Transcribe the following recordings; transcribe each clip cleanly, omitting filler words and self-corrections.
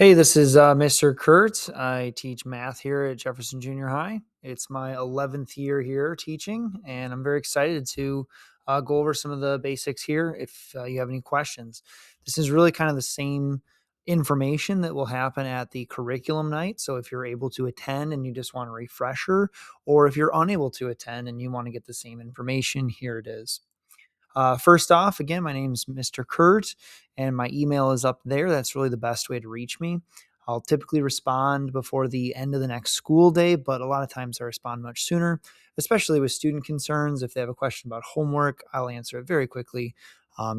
Hey, this is Mr. Kurt. I teach math here at Jefferson Junior High. It's my 11th year here teaching, and I'm very excited to go over some of the basics here if you have any questions. This is really kind of the same information that will happen at the curriculum night. So if you're able to attend and you just want a refresher, or if you're unable to attend and you want to get the same information, here it is. First off, again, my name is Mr. Kurt, and my email is up there. That's really the best way to reach me. I'll typically respond before the end of the next school day, but a lot of times I respond much sooner, especially with student concerns. If they have a question about homework, I'll answer it very quickly,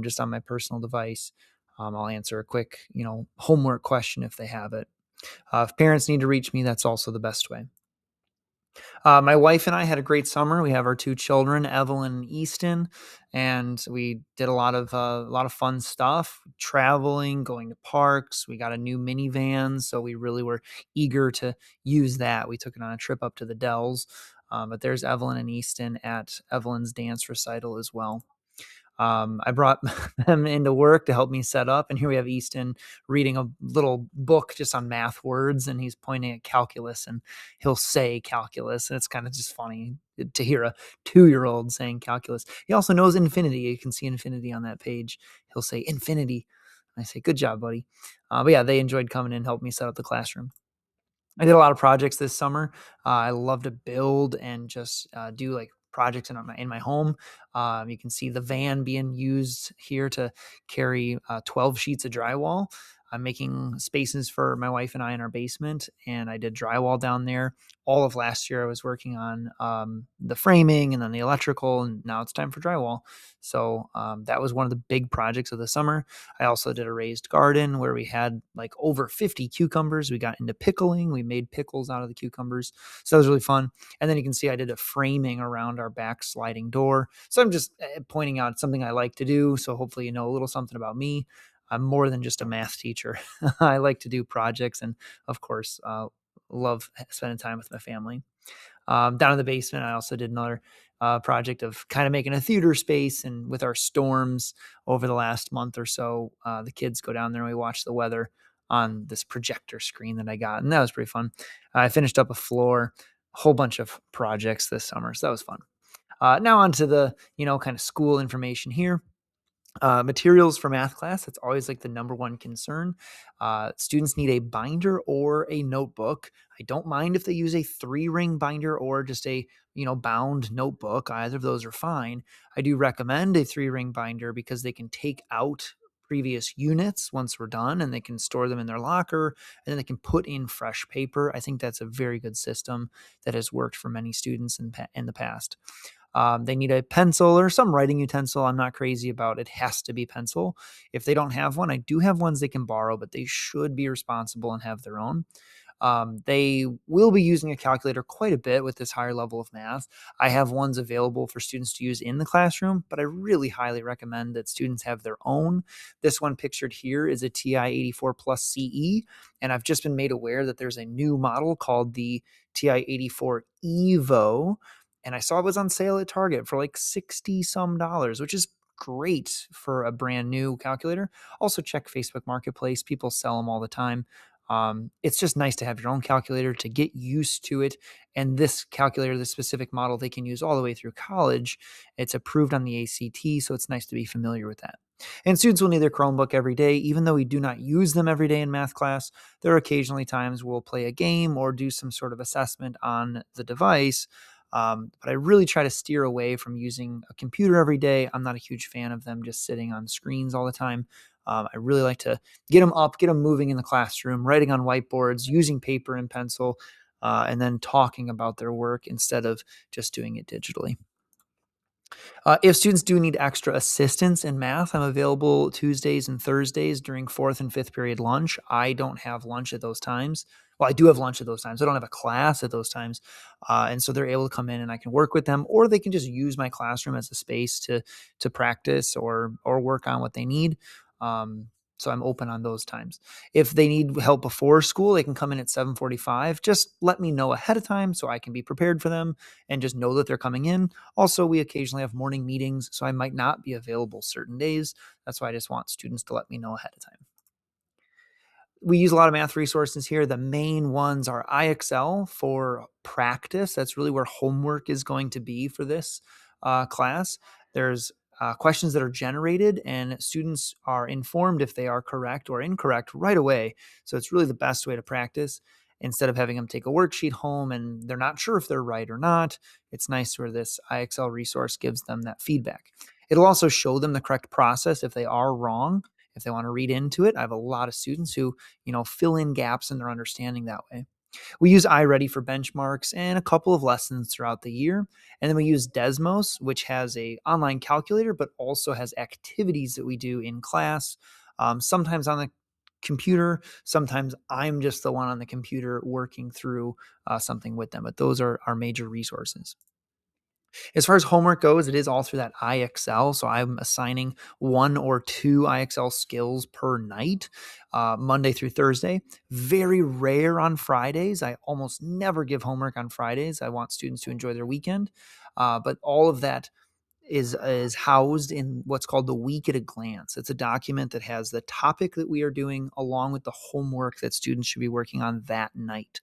just on my personal device. I'll answer a quick, homework question if they have it. If parents need to reach me, that's also the best way. My wife and I had a great summer. We have our two children, Evelyn and Easton, and we did a lot of fun stuff, traveling, going to parks. We got a new minivan, so we really were eager to use that. We took it on a trip up to the Dells. But there's Evelyn and Easton at Evelyn's dance recital as well. I brought them into work to help me set up, and here we have Easton reading a little book just on math words, and he's pointing at calculus, and he'll say calculus, and it's kind of just funny to hear a 2-year-old saying calculus. He also knows infinity. You can see infinity on that page. He'll say infinity. I say, good job, buddy. But yeah, they enjoyed coming in and helping me set up the classroom. I did a lot of projects this summer. I love to build and just do like projects in my home. You can see the van being used here to carry 12 sheets of drywall. I'm making spaces for my wife and I in our basement, and I did drywall down there. All of last year, I was working on the framing and then the electrical, and now it's time for drywall. So that was one of the big projects of the summer. I also did a raised garden where we had like over 50 cucumbers. We got into pickling. We made pickles out of the cucumbers. So that was really fun. And then you can see I did a framing around our back sliding door. So I'm just pointing out something I like to do. So hopefully you know a little something about me. I'm more than just a math teacher. I like to do projects and, of course, love spending time with my family. Down in the basement, I also did another project of kind of making a theater space. And with our storms over the last month or so, the kids go down there and we watch the weather on this projector screen that I got. And that was pretty fun. I finished up a floor, a whole bunch of projects this summer. So that was fun. Now on to the, kind of school information here. Materials for math class, that's always like the number one concern. Students need a binder or a notebook. I don't mind if they use a 3-ring binder or just a, bound notebook. Either of those are fine. I do recommend a 3-ring binder because they can take out previous units once we're done and they can store them in their locker and then they can put in fresh paper. I think that's a very good system that has worked for many students in the past. They need a pencil or some writing utensil. I'm not crazy about it. Has to be pencil. If they don't have one, I do have ones they can borrow, but they should be responsible and have their own. They will be using a calculator quite a bit with this higher level of math. I have ones available for students to use in the classroom, but I really highly recommend that students have their own. This one pictured here is a TI-84 Plus CE, and I've just been made aware that there's a new model called the TI-84 Evo, and I saw it was on sale at Target for like 60 some dollars, which is great for a brand new calculator. Also check Facebook Marketplace. People sell them all the time. It's just nice to have your own calculator to get used to it. And this calculator, this specific model, they can use all the way through college. It's approved on the ACT, so it's nice to be familiar with that. And students will need their Chromebook every day. Even though we do not use them every day in math class, there are occasionally times we'll play a game or do some sort of assessment on the device. But I really try to steer away from using a computer every day. I'm not a huge fan of them just sitting on screens all the time. I really like to get them up, get them moving in the classroom, writing on whiteboards, using paper and pencil, and then talking about their work instead of just doing it digitally. If students do need extra assistance in math, I'm available Tuesdays and Thursdays during 4th and 5th period lunch. I don't have lunch at those times. Well, I do have lunch at those times. I don't have a class at those times. And so they're able to come in and I can work with them, or they can just use my classroom as a space to practice or work on what they need. So I'm open on those times. If they need help before school, they can come in at 7:45. Just let me know ahead of time so I can be prepared for them and just know that they're coming in. Also, we occasionally have morning meetings, so I might not be available certain days. That's why I just want students to let me know ahead of time. We use a lot of math resources here. The main ones are IXL for practice. That's really where homework is going to be for this class. There's questions that are generated, and students are informed if they are correct or incorrect right away. So it's really the best way to practice instead of having them take a worksheet home and they're not sure if they're right or not. It's nice where this IXL resource gives them that feedback. It'll also show them the correct process if they are wrong. If they want to read into it, I have a lot of students who, fill in gaps in their understanding that way. We use iReady for benchmarks and a couple of lessons throughout the year. And then we use Desmos, which has a online calculator, but also has activities that we do in class, sometimes on the computer. Sometimes I'm just the one on the computer working through something with them, but those are our major resources. As far as homework goes, it is all through that IXL. So I'm assigning 1 or 2 IXL skills per night, Monday through Thursday. Very rare on Fridays. I almost never give homework on Fridays. I want students to enjoy their weekend. But all of that is housed in what's called the week at a glance. It's a document that has the topic that we are doing along with the homework that students should be working on that night.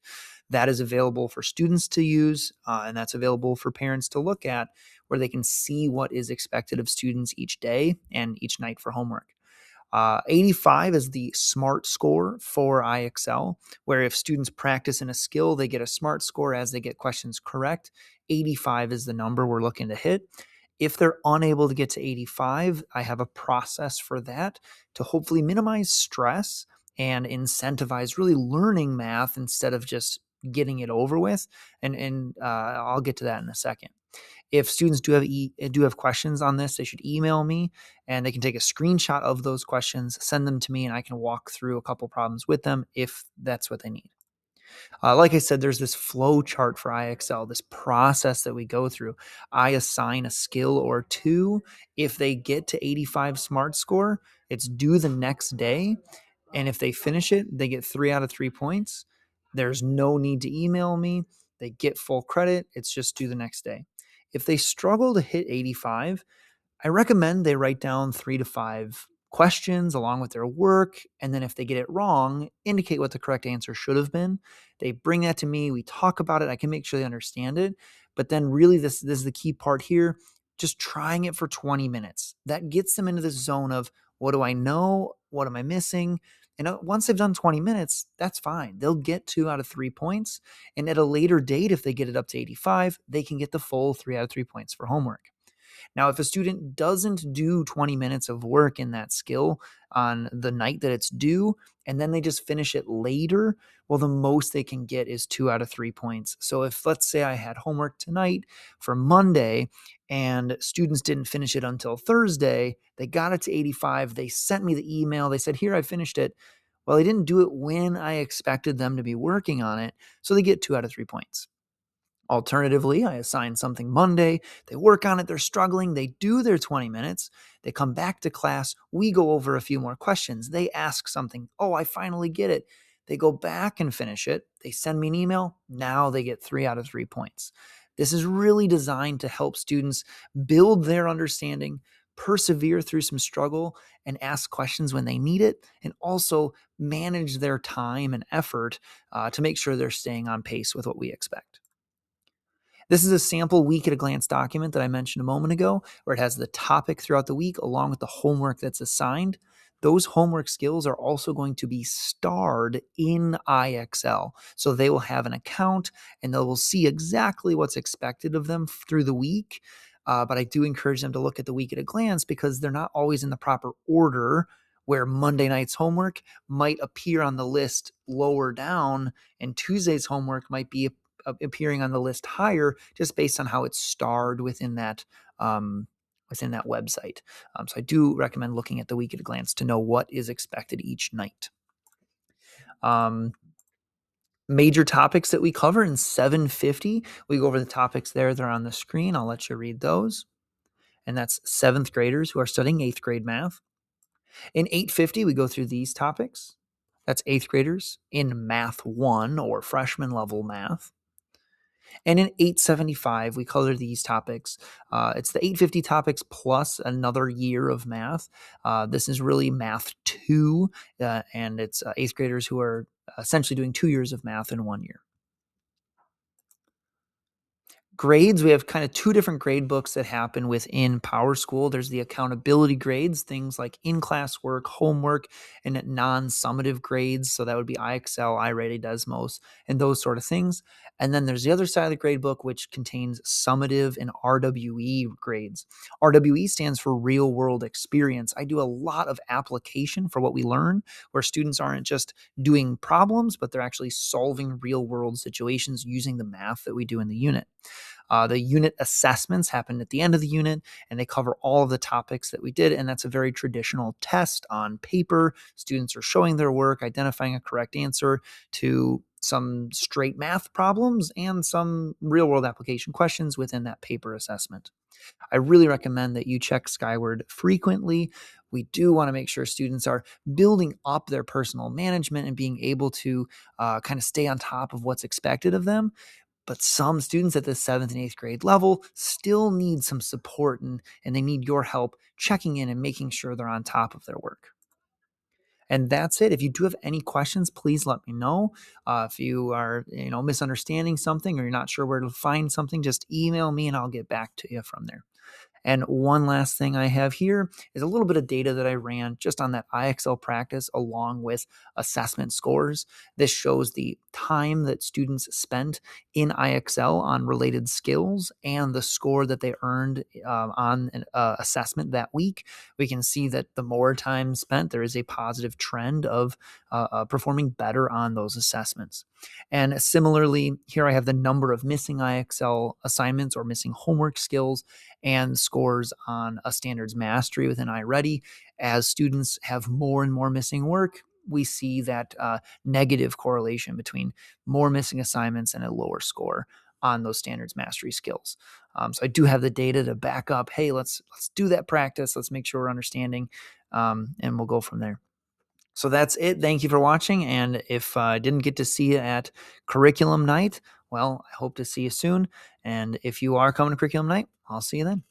That is available for students to use, and that's available for parents to look at, where they can see what is expected of students each day and each night for homework. 85 is the SMART score for IXL, where if students practice in a skill, they get a SMART score as they get questions correct. 85 is the number we're looking to hit. If they're unable to get to 85, I have a process for that to hopefully minimize stress and incentivize really learning math instead of just getting it over with. And I'll get to that in a second. If students do have questions on this, they should email me, and they can take a screenshot of those questions, send them to me, and I can walk through a couple problems with them if that's what they need. Like I said, there's this flow chart for IXL, this process that we go through. I assign a skill or two. If they get to 85 SMART score, it's due the next day. And if they finish it, they get 3 out of 3 points. There's no need to email me. They get full credit. It's just due the next day. If they struggle to hit 85, I recommend they write down 3 to 5 questions along with their work. And then if they get it wrong, indicate what the correct answer should have been. They bring that to me. We talk about it. I can make sure they understand it. But then, really, this is the key part here, just trying it for 20 minutes. That gets them into the zone of, what do I know? What am I missing? And once they've done 20 minutes, that's fine. They'll get 2 out of 3 points. And at a later date, if they get it up to 85, they can get the full 3 out of 3 points for homework. Now, if a student doesn't do 20 minutes of work in that skill on the night that it's due, and then they just finish it later, well, the most they can get is 2 out of 3 points. So if, let's say, I had homework tonight for Monday and students didn't finish it until Thursday, they got it to 85, they sent me the email, they said, here, I finished it. Well, they didn't do it when I expected them to be working on it, so they get 2 out of 3 points. Alternatively, I assign something Monday, they work on it, they're struggling, they do their 20 minutes, they come back to class, we go over a few more questions, they ask something, oh, I finally get it. They go back and finish it, they send me an email, now they get 3 out of 3 points. This is really designed to help students build their understanding, persevere through some struggle, and ask questions when they need it, and also manage their time and effort to make sure they're staying on pace with what we expect. This is a sample week at a glance document that I mentioned a moment ago, where it has the topic throughout the week along with the homework that's assigned. Those homework skills are also going to be starred in IXL. So they will have an account and they will see exactly what's expected of them through the week. But I do encourage them to look at the week at a glance because they're not always in the proper order, where Monday night's homework might appear on the list lower down and Tuesday's homework might be appearing on the list higher, just based on how it's starred within that website. So I do recommend looking at the week at a glance to know what is expected each night. Major topics that we cover in 750. We go over the topics there. They're on the screen. I'll let you read those. And that's 7th graders who are studying 8th grade math. In 850, we go through these topics. That's 8th graders in Math 1 or freshman level math. And in 875, we color these topics. It's the 850 topics plus another year of math. This is really math 2, and it's eighth graders who are essentially doing 2 years of math in 1 year. Grades, we have kind of two different grade books that happen within PowerSchool. There's the accountability grades, things like in-class work, homework, and non-summative grades. So that would be IXL, iReady, Desmos, and those sort of things. And then there's the other side of the grade book, which contains summative and RWE grades. RWE stands for real world experience. I do a lot of application for what we learn, where students aren't just doing problems, but they're actually solving real world situations using the math that we do in the unit. The unit assessments happen at the end of the unit, and they cover all of the topics that we did. And that's a very traditional test on paper. Students are showing their work, identifying a correct answer to some straight math problems and some real world application questions within that paper assessment. I really recommend that you check Skyward frequently. We do want to make sure students are building up their personal management and being able to kind of stay on top of what's expected of them. But some students at the 7th and 8th grade level still need some support, and they need your help checking in and making sure they're on top of their work. And that's it. If you do have any questions, please let me know. If you are, misunderstanding something or you're not sure where to find something, just email me and I'll get back to you from there. And one last thing I have here is a little bit of data that I ran just on that IXL practice along with assessment scores. This shows the time that students spent in IXL on related skills and the score that they earned on an assessment that week. We can see that the more time spent, there is a positive trend of performing better on those assessments. And similarly, here I have the number of missing IXL assignments or missing homework skills and scores on a standards mastery within iReady. As students have more and more missing work, we see that negative correlation between more missing assignments and a lower score on those standards mastery skills. So I do have the data to back up. Hey, let's do that practice. Let's make sure we're understanding, and we'll go from there. So that's it. Thank you for watching. And if I didn't get to see you at curriculum night, well, I hope to see you soon. And if you are coming to curriculum night, I'll see you then.